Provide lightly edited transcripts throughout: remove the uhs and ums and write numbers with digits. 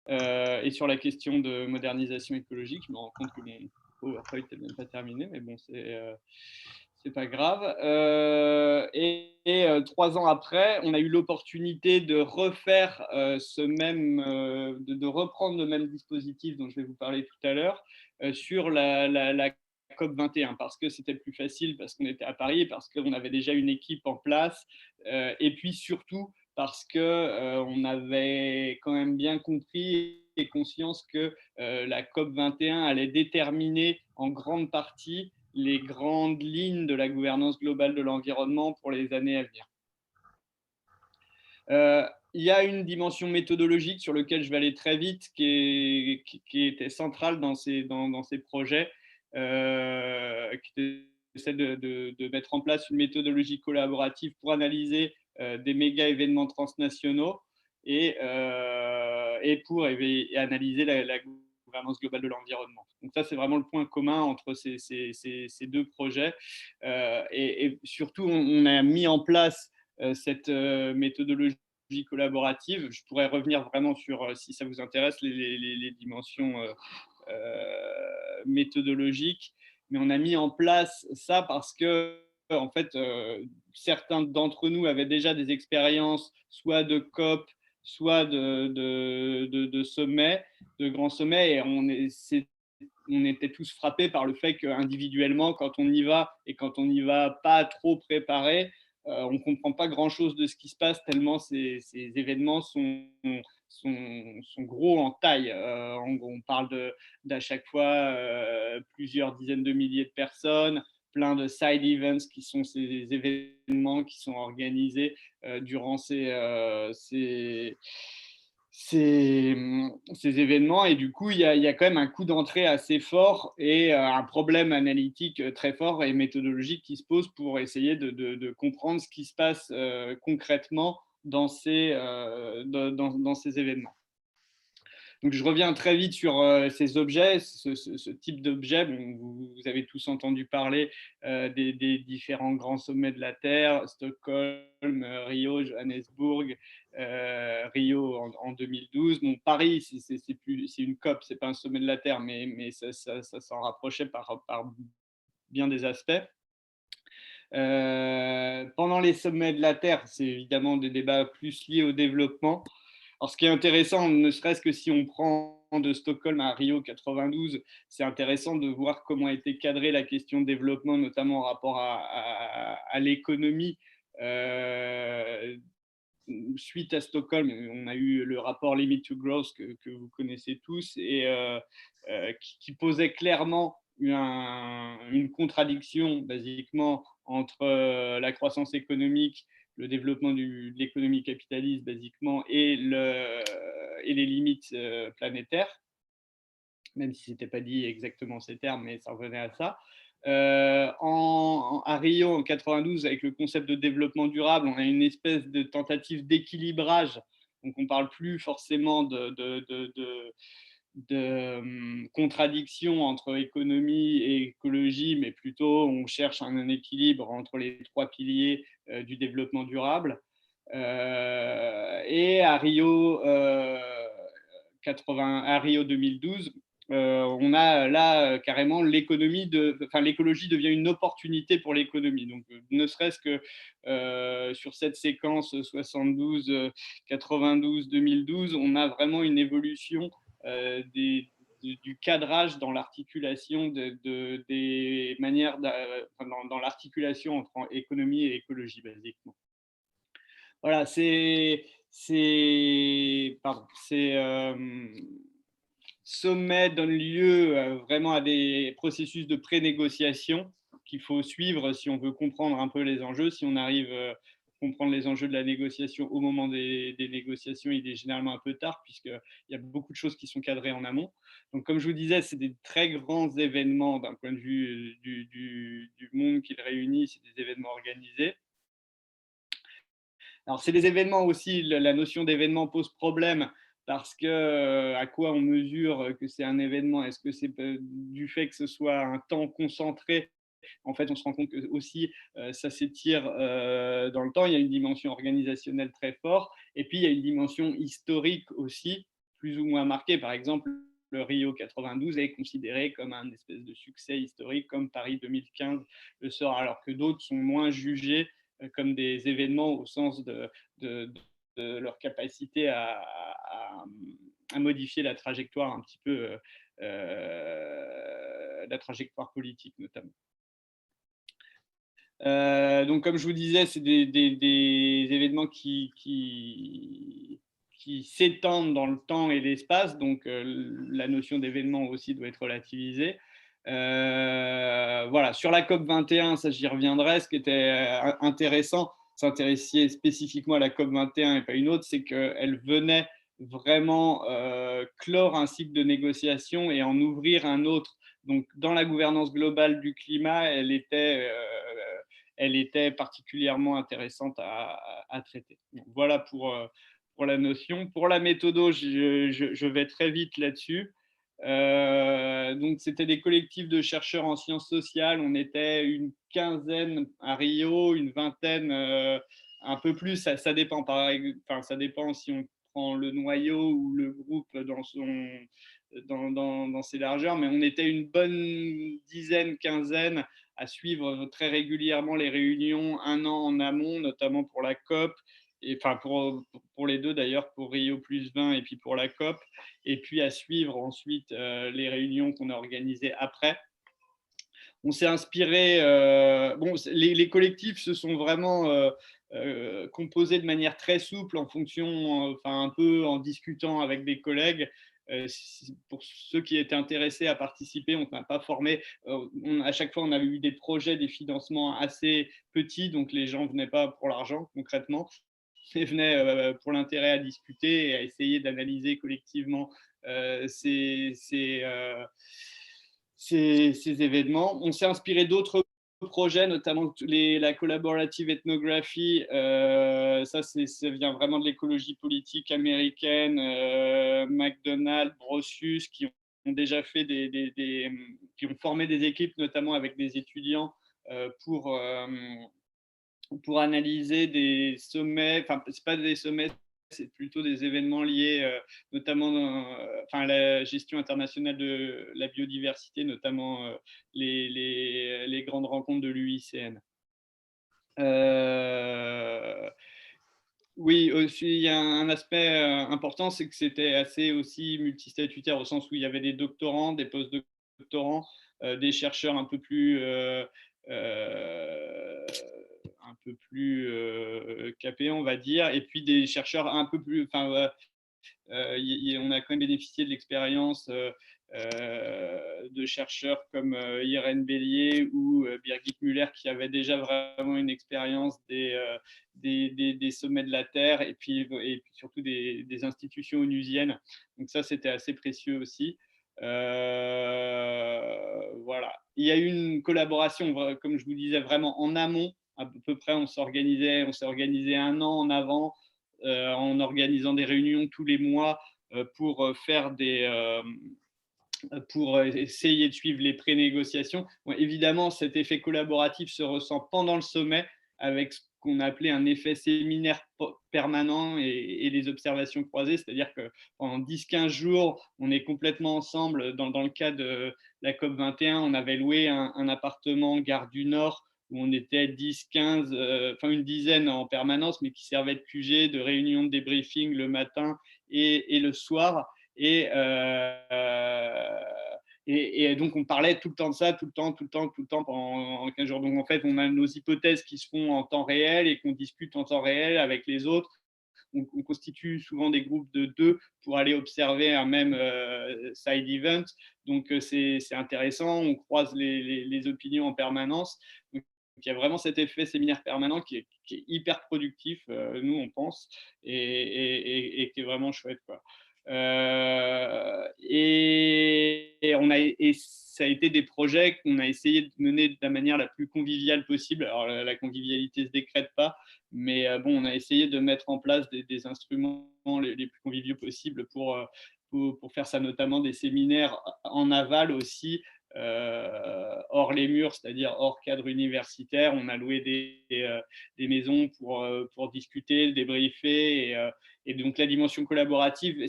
et sur la question de modernisation écologique. Je me rends compte que mon PowerPoint n'est même pas terminé, mais bon, c'est pas grave. 3 ans après, on a eu l'opportunité de refaire de reprendre le même dispositif dont je vais vous parler tout à l'heure sur la COP 21, parce que c'était plus facile, parce qu'on était à Paris, parce qu'on avait déjà une équipe en place, et puis surtout parce qu'on avait quand même bien compris et conscience que la COP 21 allait déterminer en grande partie les grandes lignes de la gouvernance globale de l'environnement pour les années à venir. Il y a une dimension méthodologique sur laquelle je vais aller très vite, qui était centrale dans ces projets, qui essaie de mettre en place une méthodologie collaborative pour analyser des méga événements transnationaux et pour analyser la gouvernance globale de l'environnement. Donc ça, c'est vraiment le point commun entre ces deux projets. Et surtout, on a mis en place cette méthodologie collaborative. Je pourrais revenir vraiment sur, si ça vous intéresse, les dimensions méthodologiques. Mais on a mis en place ça parce que, en fait, certains d'entre nous avaient déjà des expériences, soit de COP, soit de sommets, de grands sommets, et on était tous frappés par le fait qu'individuellement, quand on y va et quand on n'y va pas trop préparé, on ne comprend pas grand-chose de ce qui se passe tellement ces événements sont gros en taille. On parle d'à chaque fois plusieurs dizaines de milliers de personnes, plein de side events qui sont ces événements qui sont organisés durant ces événements. Et du coup, il y a quand même un coup d'entrée assez fort et un problème analytique très fort et méthodologique qui se pose pour essayer de comprendre ce qui se passe concrètement dans dans ces événements. Donc, je reviens très vite sur ces objets, ce type d'objet. Bon, vous avez tous entendu parler des différents grands sommets de la Terre, Stockholm, Rio, Johannesburg, Rio en 2012. Bon, Paris, c'est une COP, c'est pas un sommet de la Terre, mais ça s'en rapprochait par bien des aspects. Pendant les sommets de la Terre, c'est évidemment des débats plus liés au développement. Alors, ce qui est intéressant, ne serait-ce que si on prend de Stockholm à Rio 92, c'est intéressant de voir comment a été cadrée la question de développement, notamment en rapport à l'économie. Suite à Stockholm, on a eu le rapport Limit to Growth que vous connaissez tous et qui posait clairement une contradiction, basiquement, entre la croissance économique, le développement de l'économie capitaliste, basiquement, et les limites planétaires, même si ce n'était pas dit exactement ces termes, mais ça revenait à ça. À Rio, en 92, avec le concept de développement durable, on a une espèce de tentative d'équilibrage. Donc, on ne parle plus forcément de contradiction entre économie et écologie, mais plutôt on cherche un équilibre entre les trois piliers du développement durable. Et à Rio 2012, on a là carrément l'écologie devient une opportunité pour l'économie. Donc, ne serait-ce que sur cette séquence 72, 92, 2012, on a vraiment une évolution du cadrage dans l'articulation des manières, dans l'articulation entre économie et écologie, basiquement. Voilà, sommets donnent lieu vraiment à des processus de pré-négociation qu'il faut suivre si on veut comprendre un peu les enjeux. Si on arrive à comprendre les enjeux de la négociation au moment des négociations, il est généralement un peu tard, puisqu'il y a beaucoup de choses qui sont cadrées en amont. Donc, comme je vous disais, c'est des très grands événements d'un point de vue du monde qui le réunit, c'est des événements organisés. Alors, c'est des événements aussi, la notion d'événement pose problème parce que à quoi on mesure que c'est un événement? Est-ce que c'est du fait que ce soit un temps concentré? En fait, on se rend compte que aussi ça s'étire dans le temps. Il y a une dimension organisationnelle très forte et puis il y a une dimension historique aussi. plus ou moins marqués. Par exemple, le Rio 92 est considéré comme un espèce de succès historique, comme Paris 2015 le sera, alors que d'autres sont moins jugés comme des événements au sens de, de leur capacité à modifier la trajectoire un petit peu, la trajectoire politique notamment. Donc, comme je vous disais, c'est des événements qui s'étendent dans le temps et l'espace, donc la notion d'événement aussi doit être relativisée. Voilà, sur la COP 21, ça j'y reviendrai. Ce qui était intéressant, s'intéresser spécifiquement à la COP 21 et pas une autre, c'est qu'elle venait vraiment clore un cycle de négociation et en ouvrir un autre. Donc, dans la gouvernance globale du climat, elle était particulièrement intéressante à traiter. Donc, voilà pour la notion. Pour la méthode, je vais très vite là-dessus. Donc, c'était des collectifs de chercheurs en sciences sociales. On était une quinzaine à Rio, une vingtaine, un peu plus. Ça dépend. Enfin, ça dépend si on prend le noyau ou le groupe dans ses largeurs. Mais on était une bonne dizaine, quinzaine à suivre très régulièrement les réunions un an en amont, notamment pour la COP, et enfin pour les deux d'ailleurs, pour Rio plus 20 et puis pour la COP, et puis à suivre ensuite les réunions qu'on a organisées après. On s'est inspiré, bon, les collectifs se sont vraiment composés de manière très souple en fonction, enfin un peu en discutant avec des collègues. Pour ceux qui étaient intéressés à participer, on n'a pas formé. À chaque fois, on avait eu des projets, des financements assez petits, donc les gens ne venaient pas pour l'argent concrètement, ils venaient pour l'intérêt à discuter et à essayer d'analyser collectivement ces événements. On s'est inspiré d'autres projets, notamment la collaborative ethnographie. Ça vient vraiment de l'écologie politique américaine. McDonald's, Brosius, qui ont déjà fait qui ont formé des équipes, notamment avec des étudiants, pour analyser des sommets, enfin, c'est pas des sommets, c'est plutôt des événements liés notamment enfin, la gestion internationale de la biodiversité, notamment les grandes rencontres de l'UICN. Oui, aussi, il y a un aspect important, c'est que c'était assez aussi multistatutaire au sens où il y avait des doctorants, des post-doctorants, des chercheurs un peu plus capés, on va dire, et puis des chercheurs un peu plus, enfin, on a quand même bénéficié de l'expérience de chercheurs comme Irène Bélier ou Birgit Müller, qui avaient déjà vraiment une expérience des sommets de la Terre et puis surtout des institutions onusiennes. Donc ça, c'était assez précieux aussi. Voilà. Il y a eu une collaboration, comme je vous disais, vraiment en amont. À peu près, on s'est organisé un an en avant, en organisant des réunions tous les mois pour pour essayer de suivre les pré-négociations. Bon, évidemment, cet effet collaboratif se ressent pendant le sommet avec ce qu'on appelait un effet séminaire permanent et les observations croisées, c'est-à-dire que pendant 10-15 jours, on est complètement ensemble. Dans le cas de la COP 21, on avait loué un appartement Gare du Nord où on était 10, 15, enfin une dizaine en permanence, mais qui servait de QG, de réunion de débriefing le matin et le soir. Et, et donc, on parlait tout le temps de ça, tout le temps pendant 15 jours. Donc, en fait, on a nos hypothèses qui se font en temps réel et qu'on discute en temps réel avec les autres. On constitue souvent des groupes de 2 pour aller observer un même side event. Donc, c'est intéressant. On croise les opinions en permanence. Donc, il y a vraiment cet effet séminaire permanent qui est hyper productif, nous, on pense, et qui est vraiment chouette, quoi. Et ça a été des projets qu'on a essayé de mener de la manière la plus conviviale possible. Alors, la convivialité ne se décrète pas, mais bon, on a essayé de mettre en place des instruments les plus conviviaux possibles pour faire ça, notamment des séminaires en aval aussi, hors les murs, c'est-à-dire hors cadre universitaire. On a loué des maisons pour discuter, débriefer Et donc, la dimension collaborative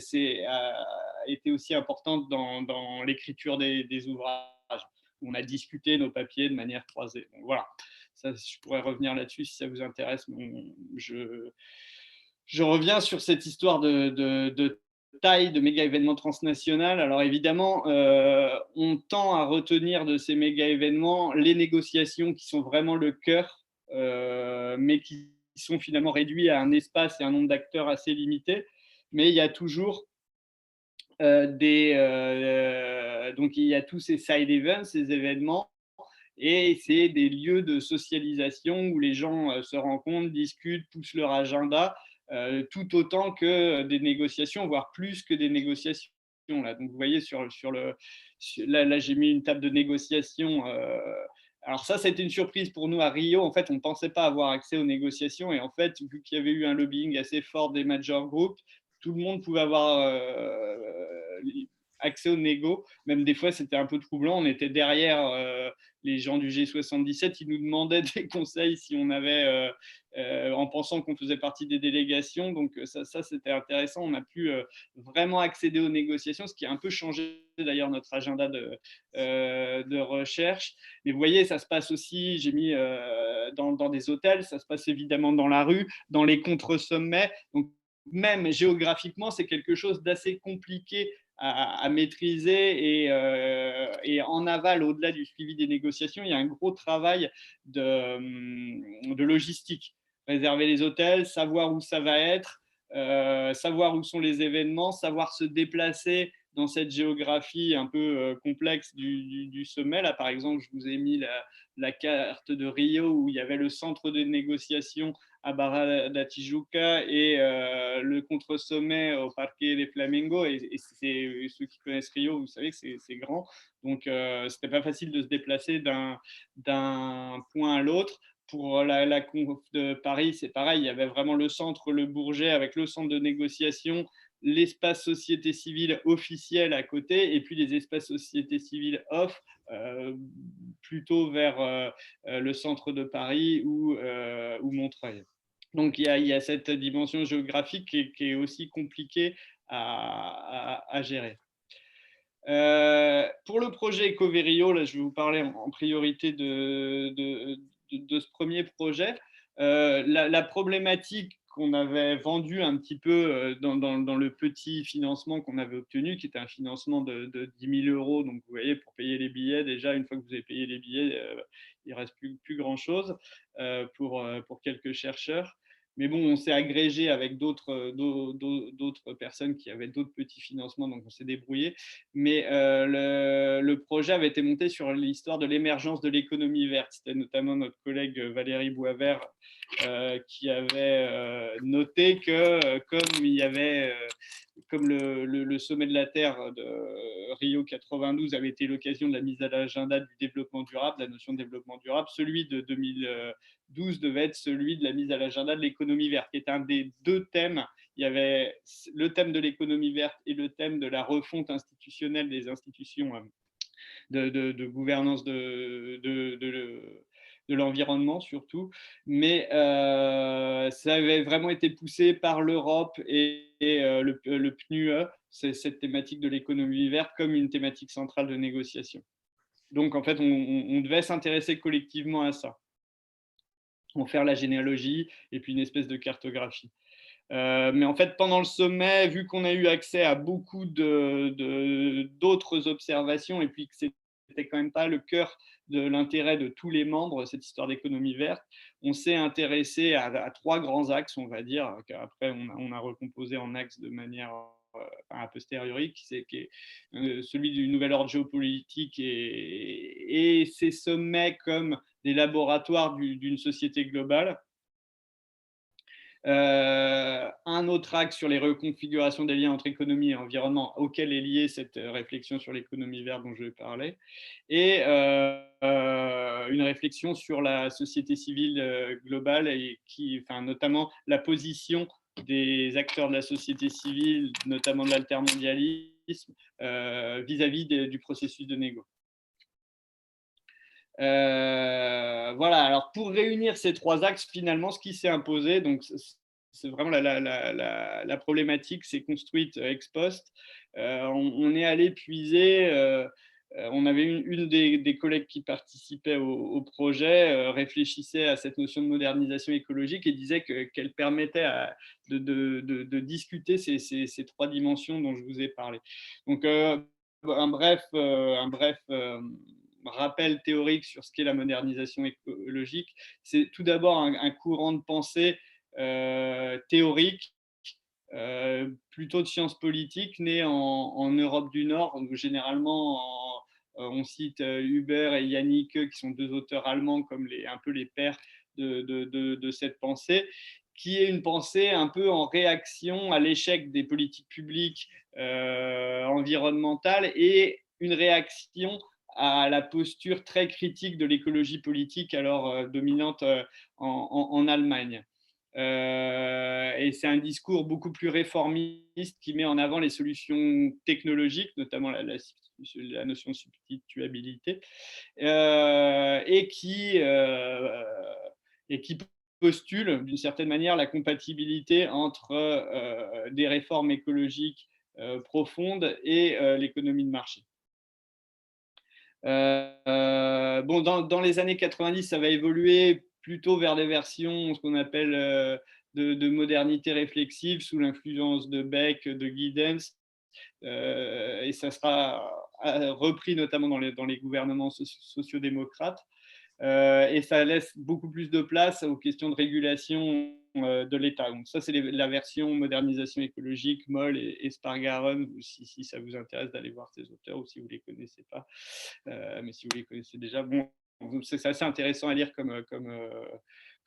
a été aussi importante dans l'écriture des ouvrages. On a discuté nos papiers de manière croisée. Donc, voilà, ça, je pourrais revenir là-dessus si ça vous intéresse. Je reviens sur cette histoire de taille de méga événements transnational. Alors évidemment, on tend à retenir de ces méga événements les négociations qui sont vraiment le cœur, mais qui sont finalement réduits à un espace et un nombre d'acteurs assez limité. Mais il y a toujours donc il y a tous ces side events, ces événements, et c'est des lieux de socialisation où les gens se rencontrent, discutent, poussent leur agenda, tout autant que des négociations, voire plus que des négociations. Là. Donc vous voyez, là j'ai mis une table de négociation. Alors ça a été une surprise pour nous à Rio. En fait, on ne pensait pas avoir accès aux négociations. Et en fait, vu qu'il y avait eu un lobbying assez fort des major groups, tout le monde pouvait avoir accès aux négos. Même des fois, c'était un peu troublant. On était derrière les gens du G77, ils nous demandaient des conseils si on avait, en pensant qu'on faisait partie des délégations. Donc ça c'était intéressant. On a pu vraiment accéder aux négociations, ce qui a un peu changé d'ailleurs notre agenda de recherche. Mais vous voyez, ça se passe aussi, j'ai mis dans des hôtels, ça se passe évidemment dans la rue, dans les contre-sommets. Donc même géographiquement, c'est quelque chose d'assez compliqué à maîtriser et en aval, au-delà du suivi des négociations, il y a un gros travail de logistique. Réserver les hôtels, savoir où ça va être, savoir où sont les événements, savoir se déplacer dans cette géographie un peu complexe du sommet. Là, par exemple, je vous ai mis la carte de Rio où il y avait le centre de négociation à Barra da Tijuca et le contre-sommet au Parque de Flamengo. Et ceux qui connaissent Rio, vous savez que c'est grand. Donc, c'était pas facile de se déplacer d'un point à l'autre. Pour la conf de Paris, c'est pareil. Il y avait vraiment le centre, le Bourget, avec le centre de négociation, l'espace société civile officielle à côté, et puis les espaces société civile off, plutôt vers le centre de Paris ou Montreuil. Donc il y a cette dimension géographique qui est aussi compliquée à gérer. Pour le projet Ecoverio, là, je vais vous parler en priorité de ce premier projet. La problématique qu'on avait vendue un petit peu dans le petit financement qu'on avait obtenu, qui était un financement de 10 000 euros. Donc, vous voyez, pour payer les billets, déjà, une fois que vous avez payé les billets, il ne reste plus grand-chose pour quelques chercheurs. Mais bon, on s'est agrégé avec d'autres personnes qui avaient d'autres petits financements, donc on s'est débrouillé. Mais le projet avait été monté sur l'histoire de l'émergence de l'économie verte. C'était notamment notre collègue Valérie Boisvert qui avait noté que comme le sommet de la Terre de Rio 92 avait été l'occasion de la mise à l'agenda du développement durable, la notion de développement durable, celui de 2012 devait être celui de la mise à l'agenda de l'économie verte, qui est un des deux thèmes. Il y avait le thème de l'économie verte et le thème de la refonte institutionnelle des institutions de gouvernance de l'environnement surtout, mais ça avait vraiment été poussé par l'Europe et le PNUE, c'est cette thématique de l'économie verte comme une thématique centrale de négociation. Donc en fait, on devait s'intéresser collectivement à ça, en faire la généalogie et puis une espèce de cartographie. Mais en fait, pendant le sommet, vu qu'on a eu accès à beaucoup d'autres observations et puis que c'était quand même pas le cœur de l'intérêt de tous les membres, cette histoire d'économie verte, on s'est intéressé à trois grands axes, on va dire, qu'après on a recomposé en axes de manière a posteriori, qui est celui du nouvel ordre géopolitique et ces sommets comme des laboratoires d'une société globale. Un autre axe sur les reconfigurations des liens entre économie et environnement, auquel est liée cette réflexion sur l'économie verte dont je vais parler, et une réflexion sur la société civile globale, et notamment la position des acteurs de la société civile, notamment de l'altermondialisme, vis-à-vis du processus de négo. Voilà, alors pour réunir ces trois axes, finalement, ce qui s'est imposé, donc c'est vraiment la problématique, c'est construite ex post. On est allé puiser, on avait une des collègues qui participaient au projet, réfléchissait à cette notion de modernisation écologique et disait qu'elle permettait de discuter ces trois dimensions dont je vous ai parlé. Donc, un bref rappel théorique sur ce qu'est la modernisation écologique, c'est tout d'abord un courant de pensée théorique, plutôt de sciences politiques, né en Europe du Nord, où généralement on cite Huber et Yannick, qui sont deux auteurs allemands comme un peu les pères de cette pensée, qui est une pensée un peu en réaction à l'échec des politiques publiques environnementales et une réaction à la posture très critique de l'écologie politique alors dominante en Allemagne. Et c'est un discours beaucoup plus réformiste qui met en avant les solutions technologiques, notamment la notion de substituabilité, et qui postule d'une certaine manière la compatibilité entre des réformes écologiques profondes et l'économie de marché. Bon, dans les années 90, ça va évoluer plutôt vers des versions, ce qu'on appelle de modernité réflexive, sous l'influence de Beck, de Giddens, et ça sera repris notamment dans les gouvernements sociodémocrates. Et ça laisse beaucoup plus de place aux questions de régulation de l'État. Donc ça, c'est la version modernisation écologique, Moll et Spargaron, si ça vous intéresse d'aller voir ces auteurs ou si vous ne les connaissez pas. Mais si vous les connaissez déjà, bon, c'est assez intéressant à lire comme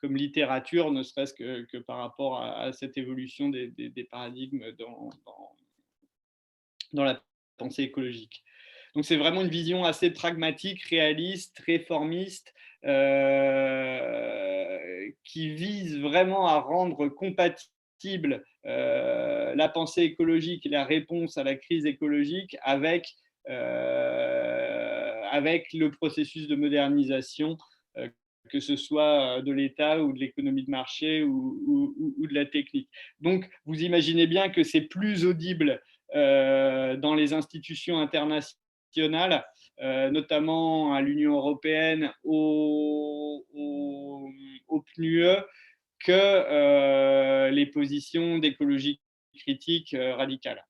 littérature, ne serait-ce que par rapport à cette évolution des paradigmes dans la pensée écologique. Donc c'est vraiment une vision assez pragmatique, réaliste, réformiste, qui vise vraiment à rendre compatible la pensée écologique et la réponse à la crise écologique avec le processus de modernisation, que ce soit de l'État ou de l'économie de marché ou de la technique. Donc, vous imaginez bien que c'est plus audible dans les institutions internationales, notamment à l'Union européenne, au PNUE, que les positions d'écologie critique radicales.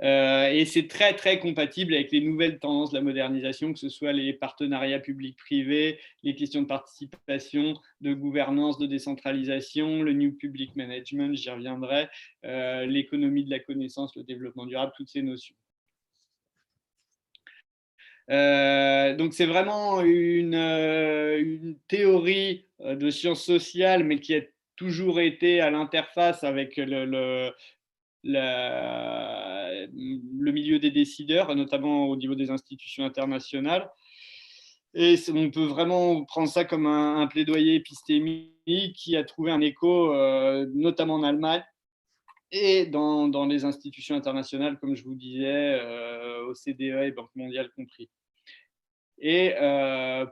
Et c'est très, très compatible avec les nouvelles tendances de la modernisation, que ce soit les partenariats publics-privés, les questions de participation, de gouvernance, de décentralisation, le New Public Management, j'y reviendrai, l'économie de la connaissance, le développement durable, toutes ces notions. Donc c'est vraiment une théorie de sciences sociales, mais qui a toujours été à l'interface avec le milieu des décideurs, notamment au niveau des institutions internationales. Et on peut vraiment prendre ça comme un plaidoyer épistémique qui a trouvé un écho, notamment en Allemagne et dans les institutions internationales, comme je vous disais, OCDE et Banque mondiale compris. Et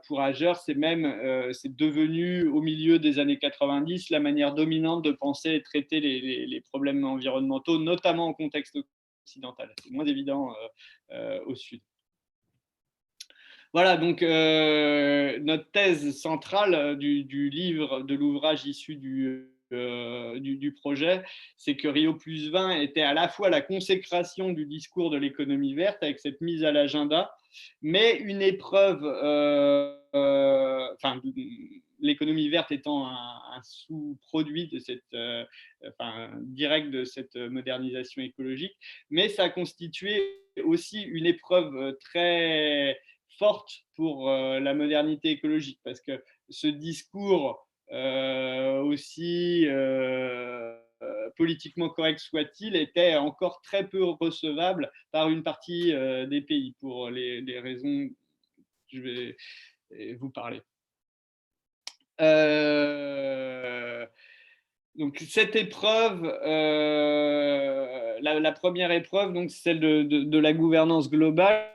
pour Ager, c'est devenu, au milieu des années 90, la manière dominante de penser et traiter les problèmes environnementaux, notamment en contexte occidental. C'est moins évident au sud. Voilà, donc notre thèse centrale du livre, de l'ouvrage issu du projet, c'est que Rio+20 était à la fois la consécration du discours de l'économie verte avec cette mise à l'agenda, mais une épreuve, l'économie verte étant un sous-produit de direct de cette modernisation écologique, mais ça a constitué aussi une épreuve très forte pour la modernité écologique, parce que ce discours, aussi politiquement correct soit-il, était encore très peu recevable par une partie des pays, pour les raisons que je vais vous parler. Donc cette épreuve, la première épreuve, donc, c'est celle de la gouvernance globale.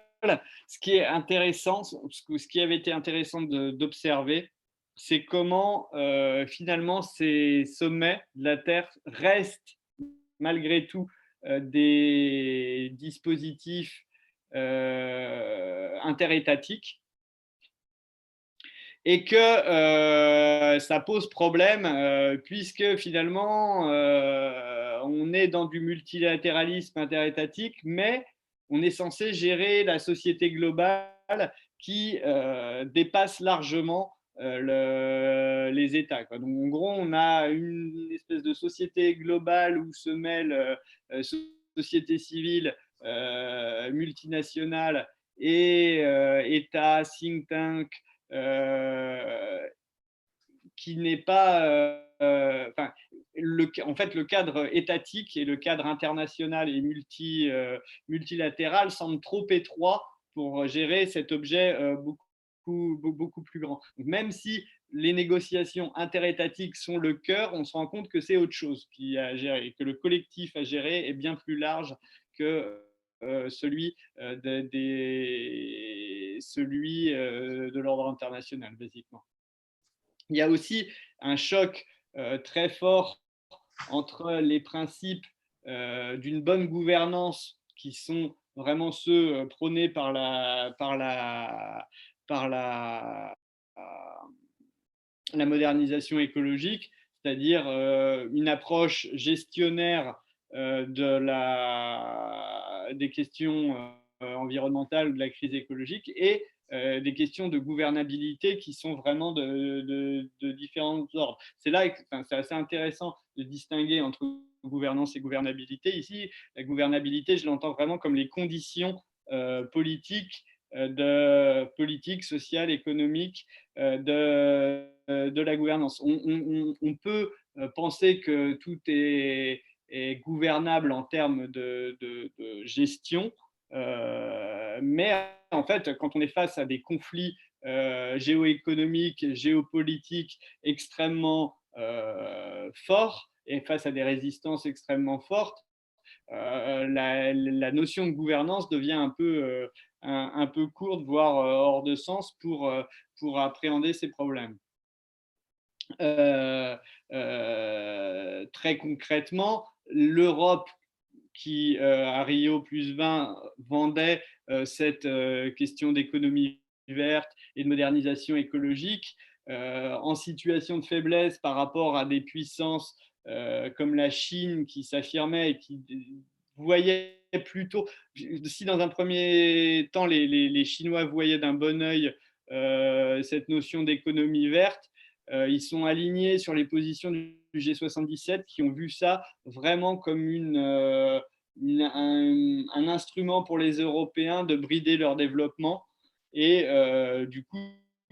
Ce qui est intéressant, ce qui avait été intéressant d'observer, c'est comment finalement ces sommets de la Terre restent malgré tout des dispositifs interétatiques et que ça pose problème puisque finalement on est dans du multilatéralisme interétatique, mais on est censé gérer la société globale qui dépasse largement les États, quoi. Donc en gros, on a une espèce de société globale où se mêlent société civile, multinationale et États, think tank, qui n'est pas, enfin, en fait, le cadre étatique et le cadre international et multilatéral semblent trop étroits pour gérer cet objet beaucoup plus grand. Donc, même si les négociations interétatiques sont le cœur, on se rend compte que c'est autre chose qui a à gérer, que le collectif à gérer est bien plus large que celui de l'ordre international, basiquement. Il y a aussi un choc très fort entre les principes d'une bonne gouvernance qui sont vraiment ceux prônés par la modernisation écologique, c'est-à-dire une approche gestionnaire des questions environnementales, de la crise écologique, et des questions de gouvernabilité qui sont vraiment de différents ordres. C'est là, enfin, c'est assez intéressant de distinguer entre gouvernance et gouvernabilité. Ici, la gouvernabilité, je l'entends vraiment comme les conditions politiques, sociales, économiques, de la gouvernance. On peut penser que tout est gouvernable en termes de gestion, mais en fait, quand on est face à des conflits géoéconomiques, géopolitiques extrêmement forts et face à des résistances extrêmement fortes, la notion de gouvernance devient un peu courte, voire hors de sens pour appréhender ces problèmes. Très concrètement, l'Europe qui, à Rio +20, vendait cette question d'économie verte et de modernisation écologique, en situation de faiblesse par rapport à des puissances comme la Chine qui s'affirmait et qui voyait plutôt, si dans un premier temps les Chinois voyaient d'un bon œil cette notion d'économie verte, ils sont alignés sur les positions du G77 qui ont vu ça vraiment comme un instrument pour les Européens de brider leur développement. Et du coup,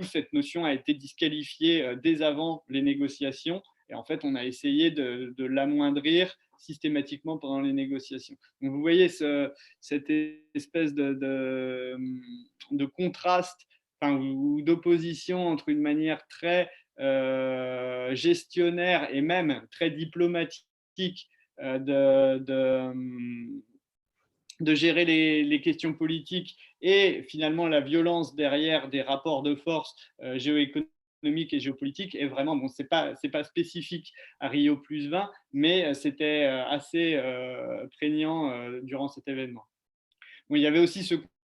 cette notion a été disqualifiée dès avant les négociations. Et en fait, on a essayé de l'amoindrir systématiquement pendant les négociations. Donc, vous voyez cette espèce de contraste, enfin, ou d'opposition entre une manière très gestionnaire et même très diplomatique de gérer les questions politiques et finalement la violence derrière des rapports de force géoéconomiques et géopolitiques est vraiment, bon, c'est pas spécifique à Rio +20, mais c'était assez prégnant durant cet événement. Bon, il y avait aussi ce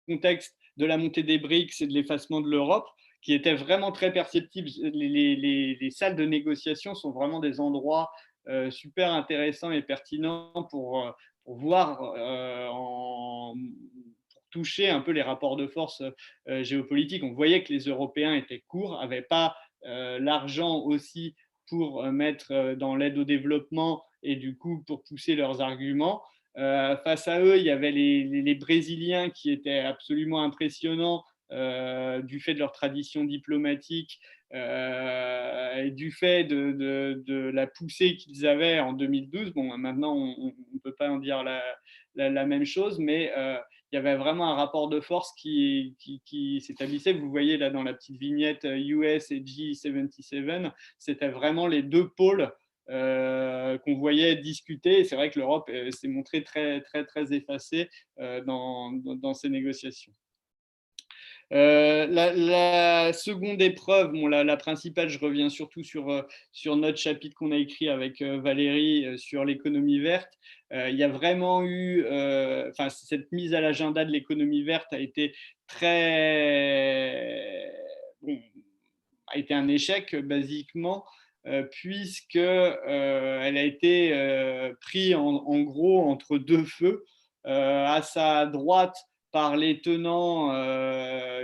contexte de la montée des BRICS et de l'effacement de l'Europe qui était vraiment très perceptible. Les salles de négociation sont vraiment des endroits super intéressants et pertinents pour voir, pour toucher un peu les rapports de force géopolitiques. On voyait que les Européens étaient courts, n'avaient pas l'argent aussi pour mettre dans l'aide au développement et du coup pour pousser leurs arguments. Face à eux, il y avait les Brésiliens qui étaient absolument impressionnants du fait de leur tradition diplomatique et du fait de la poussée qu'ils avaient en 2012. Bon, maintenant, on ne peut pas en dire la même chose, mais il y avait vraiment un rapport de force qui s'établissait. Vous voyez là dans la petite vignette US et G77, c'était vraiment les deux pôles qu'on voyait discuter. Et c'est vrai que l'Europe s'est montrée très effacée dans ces négociations. La seconde épreuve, bon, la principale, je reviens surtout sur notre chapitre qu'on a écrit avec Valérie sur l'économie verte. Il y a vraiment eu, enfin, cette mise à l'agenda de l'économie verte a été très, bon, a été un échec basiquement, puisque elle a été prise en gros entre deux feux. À sa droite, par les tenants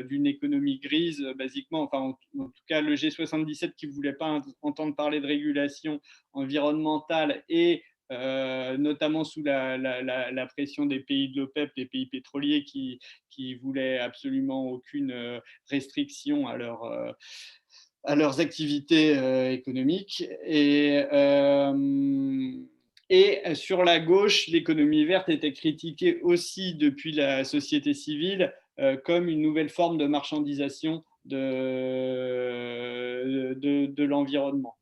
d'une économie grise, basiquement, enfin, en tout cas le G77 qui ne voulait pas entendre parler de régulation environnementale et notamment sous la pression des pays de l'OPEP, des pays pétroliers qui voulaient absolument aucune restriction à leurs activités économiques. Et sur la gauche, l'économie verte était critiquée aussi depuis la société civile comme une nouvelle forme de marchandisation de l'environnement.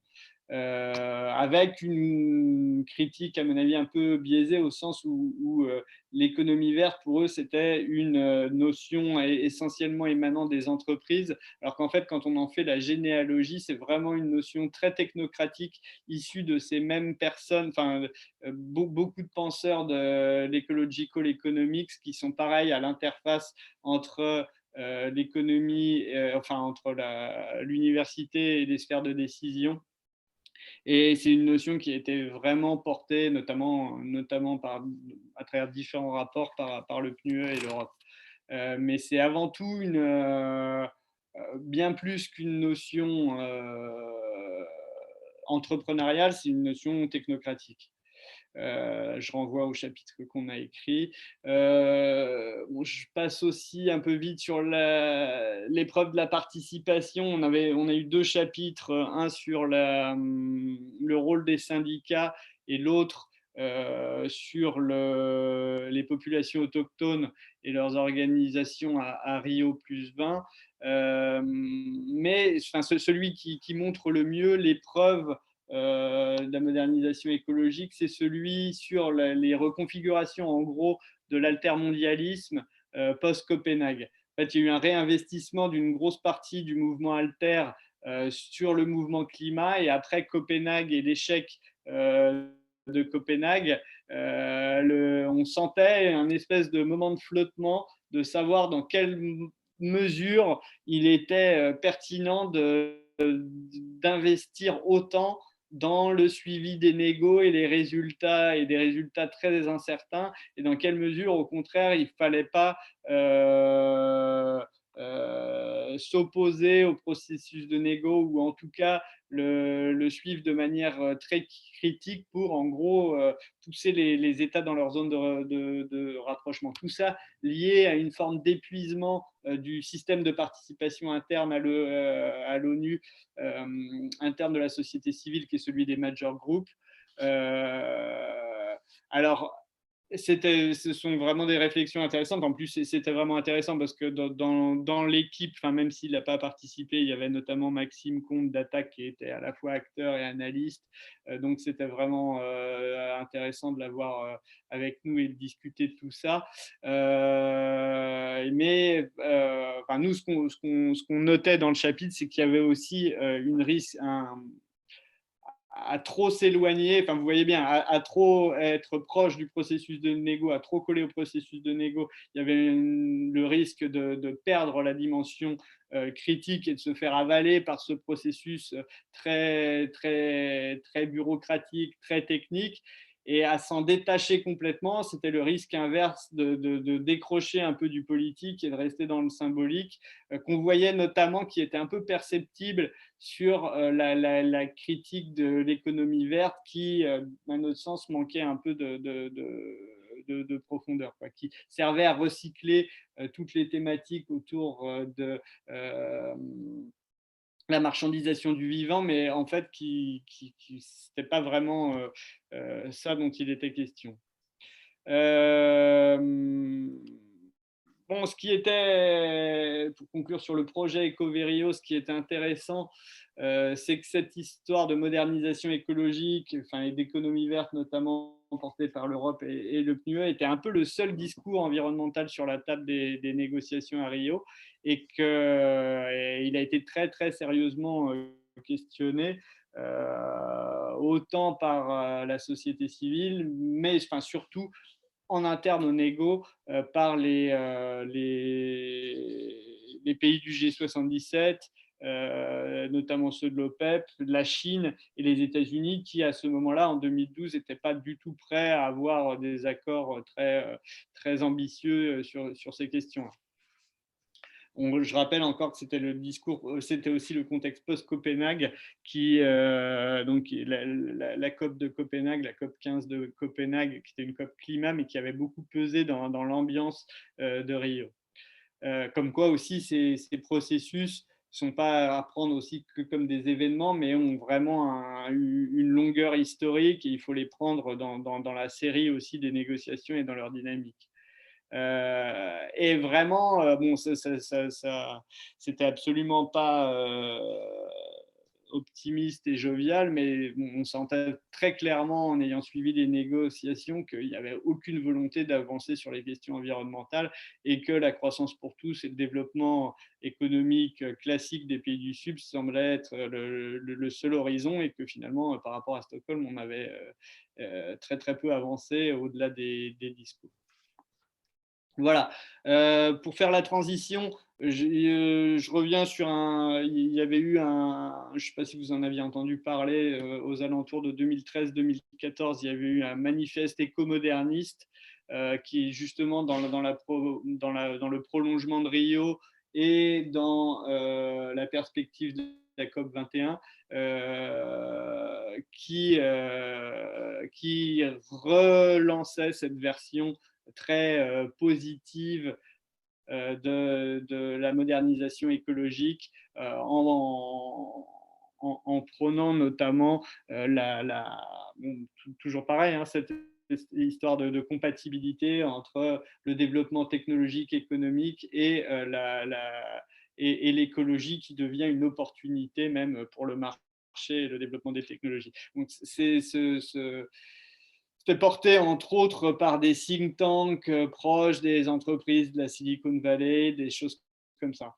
Avec une critique, à mon avis, un peu biaisée au sens où l'économie verte, pour eux, c'était une notion essentiellement émanant des entreprises, alors qu'en fait, quand on en fait la généalogie, c'est vraiment une notion très technocratique issue de ces mêmes personnes, enfin, beaucoup de penseurs de l'ecological economics qui sont pareils à l'interface entre l'économie, enfin, entre l'université et les sphères de décision. Et c'est une notion qui a été vraiment portée, notamment à travers différents rapports par le PNUE et l'Europe. Mais c'est avant tout bien plus qu'une notion entrepreneuriale, c'est une notion technocratique. Je renvoie au chapitre qu'on a écrit. Bon, je passe aussi un peu vite sur l'épreuve de la participation. On a eu deux chapitres, un sur le rôle des syndicats et l'autre sur les populations autochtones et leurs organisations à Rio plus 20. Mais enfin, celui qui montre le mieux l'épreuve de la modernisation écologique, c'est celui sur les reconfigurations en gros de l'altermondialisme post-Copenhague. En fait, il y a eu un réinvestissement d'une grosse partie du mouvement alter sur le mouvement climat, et après Copenhague et l'échec de Copenhague, on sentait un espèce de moment de flottement de savoir dans quelle mesure il était pertinent d'investir autant dans le suivi des négos et des résultats très incertains, et dans quelle mesure, au contraire, il ne fallait pas s'opposer au processus de négo, ou en tout cas le suivre de manière très critique pour, en gros, pousser les États dans leur zone de rapprochement. Tout ça lié à une forme d'épuisement du système de participation interne à l'ONU, interne de la société civile, qui est celui des major groups. Alors, ce sont vraiment des réflexions intéressantes. En plus, c'était vraiment intéressant parce que dans l'équipe, même s'il n'a pas participé, il y avait notamment Maxime Comte d'Attaque qui était à la fois acteur et analyste. Donc, c'était vraiment intéressant de l'avoir avec nous et de discuter de tout ça. Mais nous, ce qu'on notait dans le chapitre, c'est qu'il y avait aussi à trop s'éloigner, enfin vous voyez bien, à trop être proche du processus de négo, à trop coller au processus de négo, il y avait le risque de perdre la dimension critique et de se faire avaler par ce processus très bureaucratique, très technique. Et à s'en détacher complètement, c'était le risque inverse de décrocher un peu du politique et de rester dans le symbolique, qu'on voyait notamment, qui était un peu perceptible sur la critique de l'économie verte qui, à notre sens, manquait un peu de profondeur, quoi, qui servait à recycler toutes les thématiques autour de la marchandisation du vivant, mais en fait, c'était pas vraiment ça dont il était question. Bon, ce qui était, pour conclure sur le projet Ecoverio, ce qui était intéressant, c'est que cette histoire de modernisation écologique, et d'économie verte notamment, porté par l'Europe et le PNUE, était un peu le seul discours environnemental sur la table des négociations à Rio, et qu'il a été très, très sérieusement questionné, autant par la société civile, mais enfin, surtout en interne au négo par les pays du G77, notamment ceux de l'OPEP, de la Chine et les États-Unis, qui à ce moment-là, en 2012, n'étaient pas du tout prêts à avoir des accords très, très ambitieux sur ces questions. Je rappelle encore que c'était le discours, c'était aussi le contexte post-Copenhague, donc la COP de Copenhague, la COP 15 de Copenhague, qui était une COP climat, mais qui avait beaucoup pesé dans l'ambiance de Rio. Comme quoi aussi, ces processus ne sont pas à prendre aussi que comme des événements, mais ont vraiment une longueur historique, et il faut les prendre dans la série aussi des négociations et dans leur dynamique. Et vraiment, bon, c'était absolument pas optimiste et jovial, mais on sentait très clairement, en ayant suivi les négociations, qu'il n'y avait aucune volonté d'avancer sur les questions environnementales, et que la croissance pour tous et le développement économique classique des pays du Sud semblait être le seul horizon, et que finalement, par rapport à Stockholm, on avait très très peu avancé au-delà des discours. Voilà. Pour faire la transition, je reviens sur il y avait eu je ne sais pas si vous en aviez entendu parler, aux alentours de 2013-2014, il y avait eu un manifeste écomoderniste qui, justement, dans le prolongement de Rio et dans la perspective de la COP 21, qui relançait cette version très positive de la modernisation écologique, en prônant notamment bon, toujours pareil, hein, cette histoire de compatibilité entre le développement technologique, économique et et l'écologie, qui devient une opportunité même pour le marché et le développement des technologies. Donc c'était porté entre autres par des think tanks proches des entreprises de la Silicon Valley, des choses comme ça.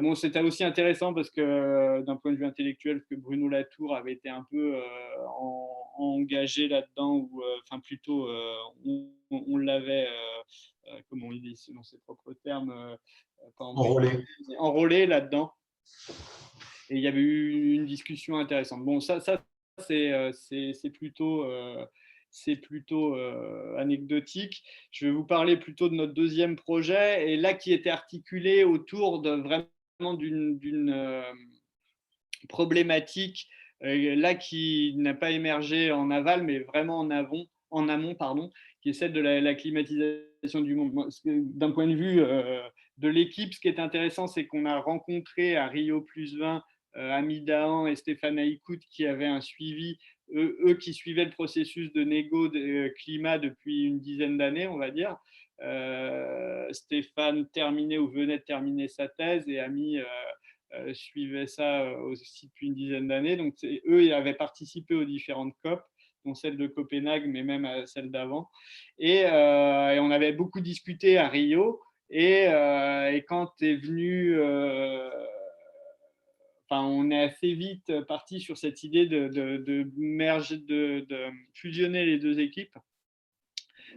Bon, c'était aussi intéressant parce que, d'un point de vue intellectuel, que Bruno Latour avait été un peu engagé là-dedans, ou enfin plutôt on l'avait, comment on dit selon ses propres termes, enrôlé là-dedans. Et il y avait eu une discussion intéressante. Bon, ça c'est plutôt anecdotique. Je vais vous parler plutôt de notre deuxième projet, et là qui était articulé autour de vraiment d'une problématique là qui n'a pas émergé en aval, mais vraiment en amont, pardon, qui est celle de la climatisation du monde. D'un point de vue de l'équipe, ce qui est intéressant, c'est qu'on a rencontré à Rio Plus 20 Ami Dahan et Stéphane Aïkout, qui avaient un suivi, eux qui suivaient le processus de négo de climat depuis une dizaine d'années, on va dire. Stéphane terminait ou venait de terminer sa thèse, et Ami suivait ça aussi depuis une dizaine d'années. Donc, eux, ils avaient participé aux différentes COP, dont celle de Copenhague, mais même à celle d'avant. Et on avait beaucoup discuté à Rio. Et quand est venu enfin, on est assez vite parti sur cette idée de fusionner les deux équipes.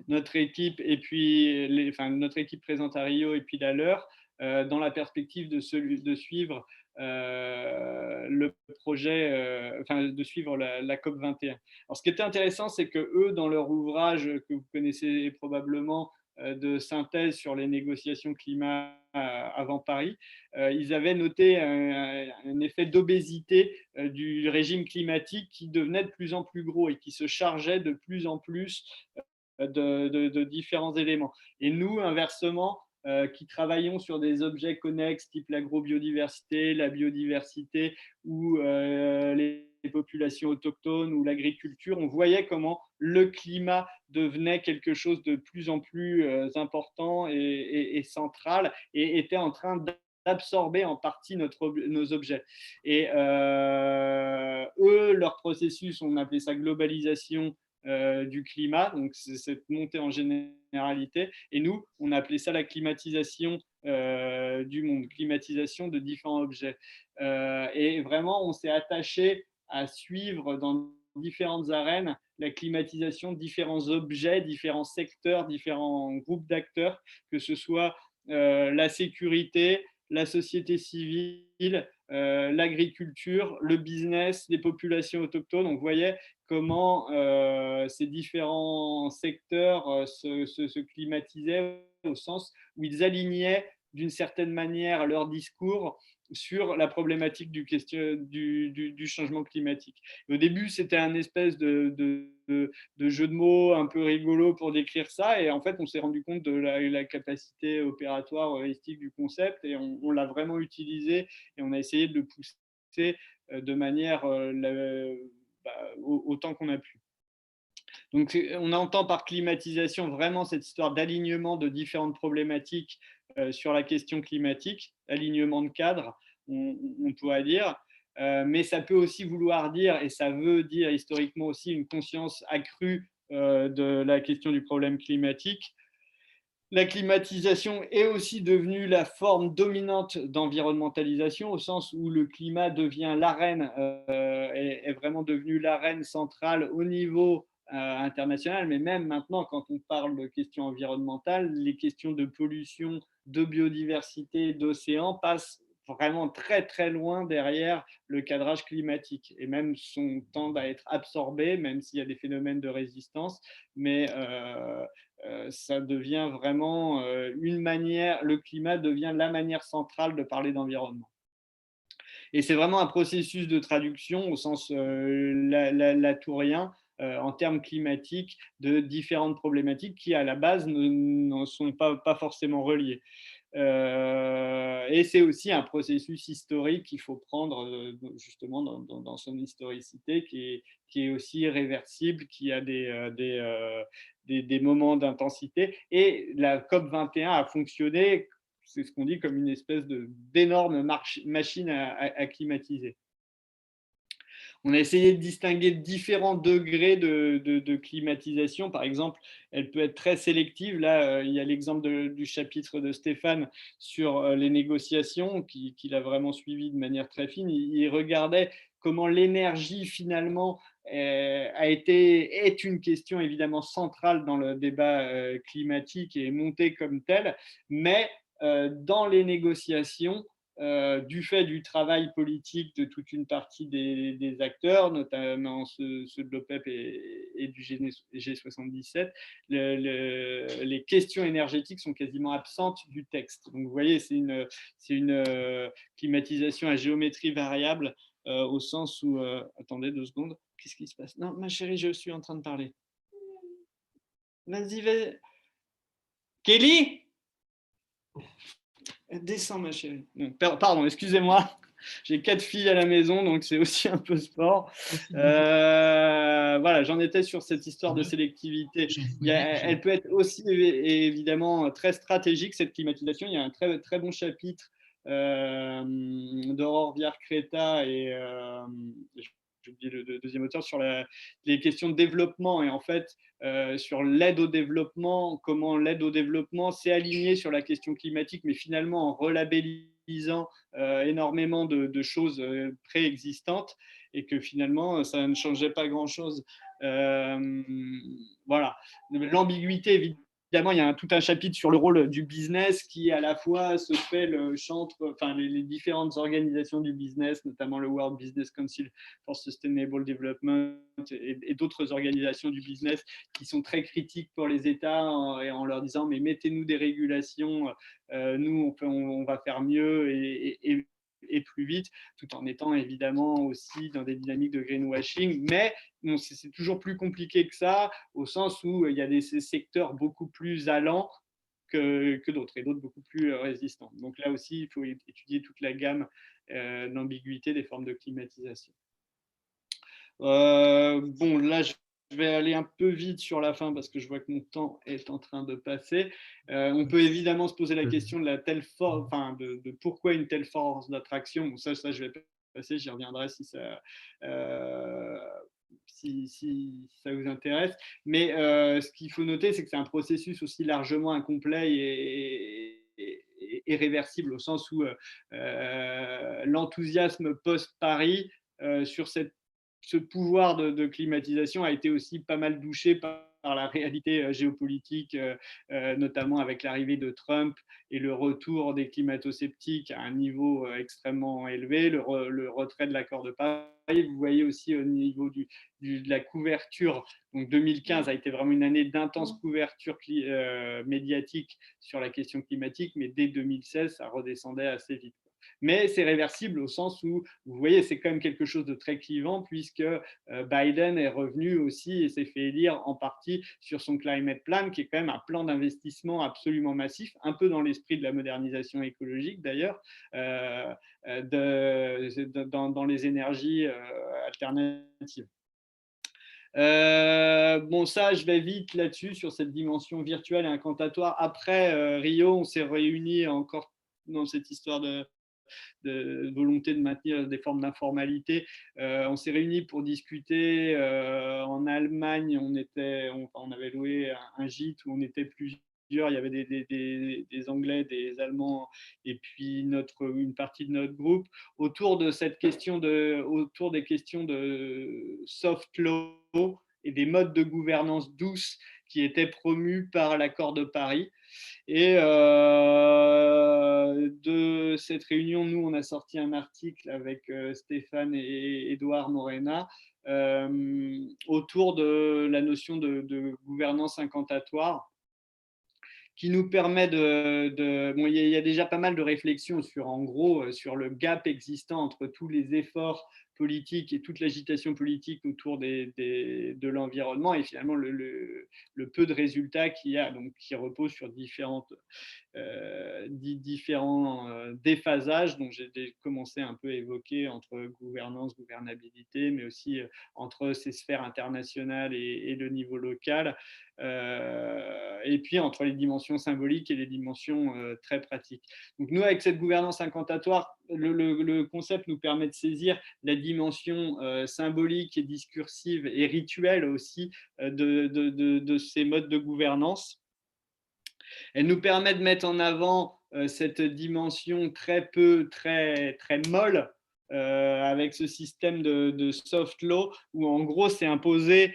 Notre équipe et puis notre équipe présente à Rio et puis la leur, dans la perspective de suivre le projet, de suivre la COP 21. Alors, ce qui était intéressant, c'est que eux, dans leur ouvrage que vous connaissez probablement, de synthèse sur les négociations climat avant Paris, ils avaient noté un effet d'obésité du régime climatique, qui devenait de plus en plus gros et qui se chargeait de plus en plus de différents éléments. Et nous, inversement, qui travaillons sur des objets connexes type l'agrobiodiversité, la biodiversité, ou les populations autochtones ou l'agriculture, on voyait comment le climat devenait quelque chose de plus en plus important et central, et était en train d'absorber en partie nos objets. Et eux, leur processus, on appelait ça globalisation du climat, donc c'est cette montée en généralité. Et nous, on a appelé ça la climatisation du monde, climatisation de différents objets. Et vraiment, on s'est attaché à suivre dans différentes arènes la climatisation de différents objets, différents secteurs, différents groupes d'acteurs, que ce soit la sécurité, la société civile, l'agriculture, le business, les populations autochtones. Donc, vous voyez comment ces différents secteurs se climatisaient au sens où ils alignaient d'une certaine manière leur discours sur la problématique du changement climatique. Et au début, c'était un espèce de jeu de mots un peu rigolo pour décrire ça. Et en fait, on s'est rendu compte de la capacité opératoire heuristique du concept et on l'a vraiment utilisé et on a essayé de le pousser de manière autant qu'on a pu. Donc, on entend par climatisation vraiment cette histoire d'alignement de différentes problématiques sur la question climatique, alignement de cadre, on pourrait dire. Mais ça peut aussi vouloir dire, et ça veut dire historiquement aussi, une conscience accrue de la question du problème climatique. La climatisation est aussi devenue la forme dominante d'environnementalisation, au sens où le climat devient l'arène, est vraiment devenu l'arène centrale au niveau international, mais même maintenant, quand on parle de questions environnementales, les questions de pollution, de biodiversité, d'océan passent vraiment très très loin derrière le cadrage climatique et même tendent à être absorbés, même s'il y a des phénomènes de résistance, mais ça devient vraiment une manière, le climat devient la manière centrale de parler d'environnement. Et c'est vraiment un processus de traduction au sens latourien en termes climatiques de différentes problématiques qui, à la base, ne sont pas forcément reliées. Et c'est aussi un processus historique qu'il faut prendre justement dans son historicité, qui est aussi réversible, qui a des moments d'intensité. Et la COP21 a fonctionné, c'est ce qu'on dit, comme une espèce d'énorme machine à climatiser. On a essayé de distinguer différents degrés de climatisation. Par exemple, elle peut être très sélective. Là, il y a l'exemple du chapitre de Stéphane sur les négociations, qu'il a vraiment suivi de manière très fine. Il regardait comment l'énergie, finalement, est une question évidemment centrale dans le débat climatique et est montée comme telle, mais dans les négociations, du fait du travail politique de toute une partie des acteurs, notamment ceux de l'OPEP et du G77, les questions énergétiques sont quasiment absentes du texte. Donc vous voyez, c'est une climatisation à géométrie variable au sens où… attendez 2 secondes, qu'est-ce qui se passe? Non, ma chérie, je suis en train de parler. Vas-y, vas-y. Kelly, descends, ma chérie. Non, pardon, excusez-moi. J'ai 4 filles à la maison, donc c'est aussi un peu sport. Voilà, j'en étais sur cette histoire de sélectivité. Elle peut être aussi évidemment très stratégique, cette climatisation. Il y a un très, très bon chapitre d'Aurore Viard-Creta et j'ai oublié le deuxième auteur sur les questions de développement. Et en fait, sur l'aide au développement, comment l'aide au développement s'est alignée sur la question climatique, mais finalement en relabellisant énormément de choses préexistantes et que finalement, ça ne changeait pas grand-chose. Voilà. L'ambiguïté, évidemment, il y a tout un chapitre sur le rôle du business qui, à la fois, se fait le chantre, enfin, les différentes organisations du business, notamment le World Business Council for Sustainable Development et d'autres organisations du business qui sont très critiques pour les États en leur disant mais mettez-nous des régulations, nous on va faire mieux et plus vite, tout en étant évidemment aussi dans des dynamiques de greenwashing. Mais bon, c'est toujours plus compliqué que ça, au sens où il y a des secteurs beaucoup plus allants que d'autres, et d'autres beaucoup plus résistants. Donc là aussi, il faut étudier toute la gamme d'ambiguïté des formes de climatisation. Bon, là, je vais aller un peu vite sur la fin parce que je vois que mon temps est en train de passer. On peut évidemment se poser la question de de pourquoi une telle force d'attraction. Bon, ça, je vais passer, j'y reviendrai si ça. si ça vous intéresse. Mais ce qu'il faut noter, c'est que c'est un processus aussi largement incomplet et réversible, au sens où l'enthousiasme post-Paris sur ce pouvoir de climatisation a été aussi pas mal douché par la réalité géopolitique, notamment avec l'arrivée de Trump et le retour des climato-sceptiques à un niveau extrêmement élevé, le retrait de l'accord de Paris. Vous voyez aussi au niveau de la couverture. Donc 2015 a été vraiment une année d'intense couverture médiatique sur la question climatique, mais dès 2016, ça redescendait assez vite. Mais c'est réversible au sens où, vous voyez, c'est quand même quelque chose de très clivant, puisque Biden est revenu aussi et s'est fait élire en partie sur son climate plan, qui est quand même un plan d'investissement absolument massif, un peu dans l'esprit de la modernisation écologique d'ailleurs, dans les énergies alternatives. Bon, ça, je vais vite là-dessus, sur cette dimension virtuelle et incantatoire. Après Rio, on s'est réunis encore dans cette histoire de volonté de maintenir des formes d'informalité. On s'est réunis pour discuter en Allemagne. On avait loué un gîte où on était plusieurs. Il y avait des Anglais, des Allemands et puis une partie de notre groupe autour de cette question autour des questions de soft law et des modes de gouvernance douce qui étaient promus par l'accord de Paris. Et de cette réunion, nous, on a sorti un article avec Stéphane et Édouard Morena autour de la notion de gouvernance incantatoire, qui nous permet bon, il y a déjà pas mal de réflexions sur, en gros, sur le gap existant entre tous les efforts politiques et toute l'agitation politique autour de l'environnement et finalement le peu de résultats qu'il y a, donc qui repose sur différents déphasages dont j'ai commencé un peu à évoquer, entre gouvernance, gouvernabilité, mais aussi entre ces sphères internationales et le niveau local, et puis entre les dimensions symboliques et les dimensions très pratiques. Donc nous, avec cette gouvernance incantatoire, le concept nous permet de saisir la dimension symbolique et discursive et rituelle aussi de ces modes de gouvernance. Elle nous permet de mettre en avant cette dimension très molle, avec ce système de soft law où en gros c'est imposé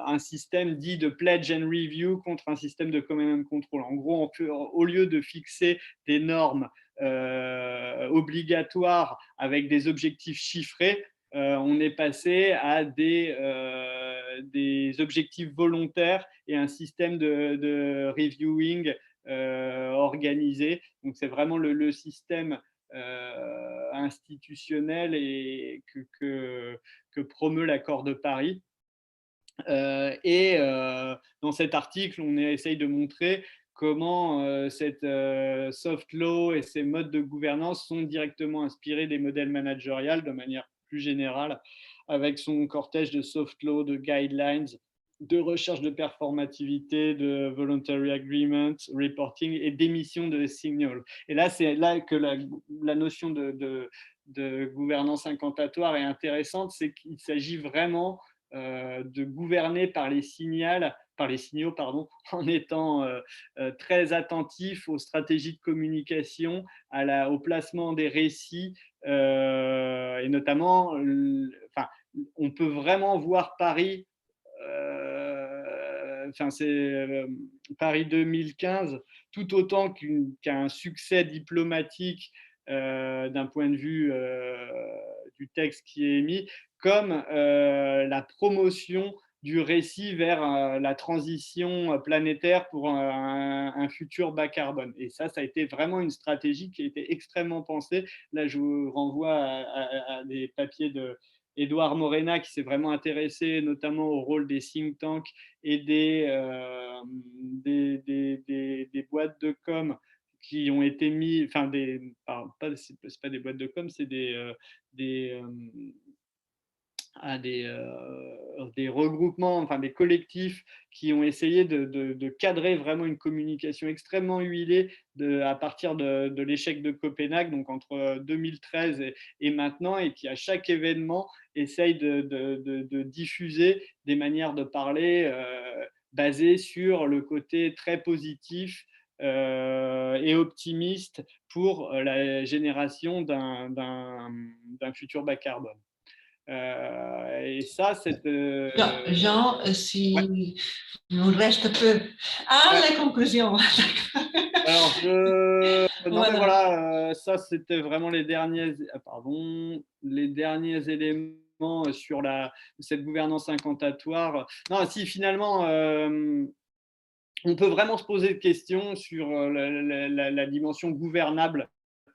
un système dit de pledge and review contre un système de command and control. En gros, au lieu de fixer des normes obligatoires avec des objectifs chiffrés, on est passé à des objectifs volontaires et un système de reviewing organisé. Donc c'est vraiment le système institutionnel et que promeut l'accord de Paris. Dans cet article, on essaye de montrer comment cette soft law et ces modes de gouvernance sont directement inspirés des modèles managériaux de manière plus générale, avec son cortège de soft law, de guidelines, de recherche de performativité, de voluntary agreement, reporting et d'émission de signal. Et là, c'est là que la notion de gouvernance incantatoire est intéressante, c'est qu'il s'agit vraiment de gouverner par les signaux, pardon, en étant très attentif aux stratégies de communication, au placement des récits, et notamment, on peut vraiment voir Paris, Paris 2015, tout autant qu'un succès diplomatique d'un point de vue du texte qui est émis, comme la promotion du récit vers la transition planétaire pour un futur bas carbone. Et ça a été vraiment une stratégie qui a été extrêmement pensée. Là, je vous renvoie à des papiers de Édouard Morena, qui s'est vraiment intéressé notamment au rôle des think tanks et des boîtes de com qui ont été mis, enfin c'est pas des boîtes de com, c'est des à des regroupements, enfin des collectifs qui ont essayé de cadrer vraiment une communication extrêmement huilée à partir de l'échec de Copenhague, donc entre 2013 et maintenant, et qui à chaque événement essayent de diffuser des manières de parler basées sur le côté très positif et optimiste pour la génération d'un futur bas carbone. Et ça, c'est... Jean, ouais, si nous reste peu à ouais. la conclusion. Alors, non, mais Voilà. voilà, ça, c'était vraiment les derniers éléments sur cette gouvernance incantatoire. Non, si finalement, on peut vraiment se poser des questions sur la dimension gouvernable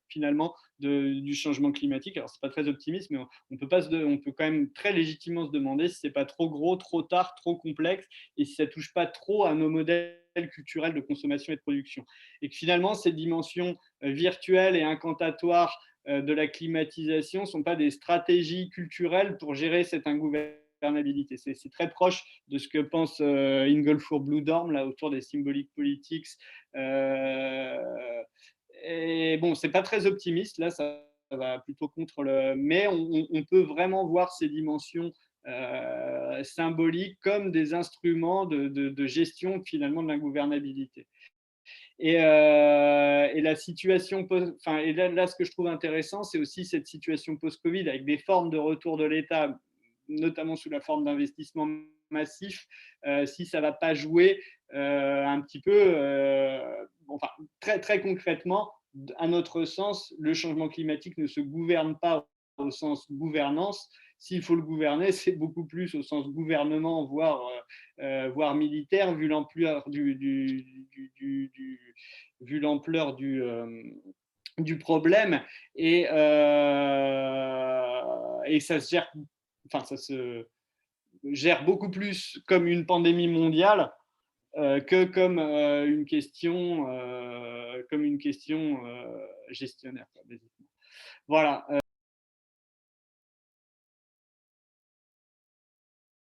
finalement du changement climatique. Alors, c'est pas très optimiste, mais on peut quand même très légitimement se demander si c'est pas trop gros, trop tard, trop complexe, et si ça touche pas trop à nos modèles culturels de consommation et de production. Et que finalement, ces dimensions virtuelles et incantatoires de la climatisation ne sont pas des stratégies culturelles pour gérer cette ingouvernabilité. C'est très proche de ce que pense Ingolfur Bludorm là, autour des symbolic politics. Et bon, c'est pas très optimiste, là, ça va plutôt contre le. Mais on peut vraiment voir ces dimensions symboliques comme des instruments de gestion finalement de l'ingouvernabilité. Et la situation, enfin, et là, ce que je trouve intéressant, c'est aussi cette situation post-Covid avec des formes de retour de l'État, notamment sous la forme d'investissement massif, si ça ne va pas jouer un petit peu, enfin, très, très concrètement, à notre sens, le changement climatique ne se gouverne pas au sens gouvernance. S'il faut le gouverner, c'est beaucoup plus au sens gouvernement, voire militaire, vu l'ampleur vu l'ampleur du problème. Et ça se gère, enfin, ça se gère beaucoup plus comme une pandémie mondiale que comme une question gestionnaire. Voilà.